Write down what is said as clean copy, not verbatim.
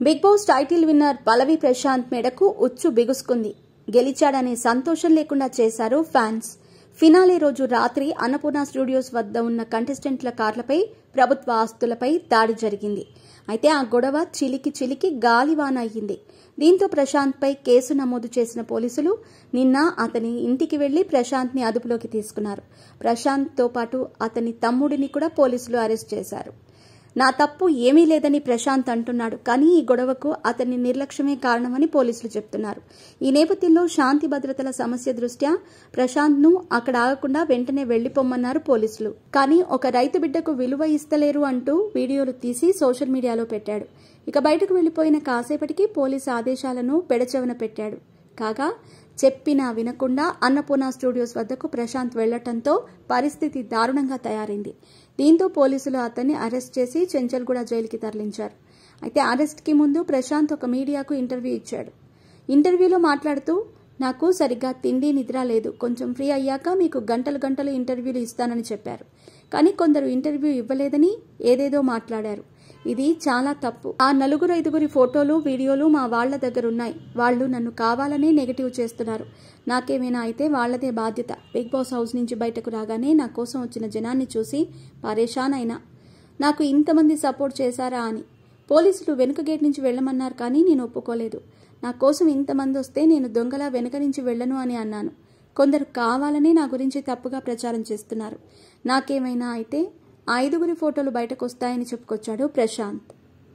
Big boss title winner పల్లవి ప్రశాంత్ మేడకు ఉచ్చు బిగుసుకుంది. గెలిచాడనే సంతోషం లేకుండా చేశారు ఫ్యాన్స్. ఫినాలే రోజు రాత్రి అన్నపూర్ణ స్టూడియోస్ వద్ద ఉన్న కంటెస్టెంట్ల కార్లపై, ప్రభుత్వ ఆస్తులపై దాడి జరిగింది. అయితే ఆ గొడవ చిలికి గాలివాన అయ్యింది. దీంతో ప్రశాంత్ పై కేసు నమోదు చేసిన పోలీసులు నిన్న అతని ఇంటికి వెళ్లి ప్రశాంత్ ని అదుపులోకి తీసుకున్నారు. ప్రశాంత్ తో పాటు అతని తమ్ముడిని కూడా పోలీసులు అరెస్ట్ చేశారు. నా తప్పు ఏమీ లేదని ప్రశాంత్ అంటున్నాడు. కానీ ఈ గొడవకు అతని నిర్లక్ష్యమే కారణమని పోలీసులు చెప్తున్నారు. ఈ నేపథ్యంలో శాంతి భద్రతల సమస్య దృష్ట్యా ప్రశాంత్ ను అక్కడ ఆగకుండా వెంటనే వెళ్లిపోమ్మన్నారు పోలీసులు. కానీ ఒక రైతు బిడ్డకు విలువ ఇస్తలేరు అంటూ వీడియోలు తీసి సోషల్ మీడియాలో పెట్టాడు. ఇక బయటకు వెళ్లిపోయిన కాసేపటికి పోలీసు ఆదేశాలను పెడచెవిన పెట్టాడు. కాగా చెప్పినా వినకుండా అన్నపూర్ణ స్టూడియోస్ వద్దకు ప్రశాంత్ వెళ్లటంతో పరిస్థితి దారుణంగా తయారైంది. దీంతో పోలీసులు అతన్ని అరెస్ట్ చేసి చెంచల్గూడ జైలుకి తరలించారు. అయితే అరెస్ట్ కి ముందు ప్రశాంత్ ఒక మీడియాకు ఇంటర్వ్యూ ఇచ్చాడు. ఇంటర్వ్యూలో మాట్లాడుతూ, నాకు సరిగ్గా తిండి నిద్ర లేదు, కొంచెం ఫ్రీ అయ్యాక మీకు గంటలు ఇంటర్వ్యూలు ఇస్తానని చెప్పారు. కానీ కొందరు ఇంటర్వ్యూ ఇవ్వలేదని ఏదేదో మాట్లాడారు. ఇది చాలా తప్పు. ఆ 4-5 ఫోటోలు, వీడియోలు మా వాళ్ల దగ్గర ఉన్నాయి. వాళ్లు నన్ను కావాలనే నెగటివ్ చేస్తున్నారు. నాకేమైనా అయితే వాళ్లదే బాధ్యత. బిగ్ బాస్ హౌస్ నుంచి బయటకు రాగానే నా కోసం వచ్చిన జనాన్ని చూసి పరేషాన్ అయినా. నాకు ఇంతమంది సపోర్ట్ చేశారా అని. పోలీసులు వెనుక గేట్ నుంచి వెళ్లమన్నారు, కానీ నేను ఒప్పుకోలేదు. నా కోసం ఇంతమంది వస్తే నేను దొంగలా వెనుక నుంచి వెళ్లను అని అన్నాను. కొందరు కావాలని నా గురించి తప్పుగా ప్రచారం చేస్తున్నారు. నాకేమైనా అయితే 5 ఫోటోలు బయటకు వస్తాయని చెప్పుకొచ్చాడు ప్రశాంత్.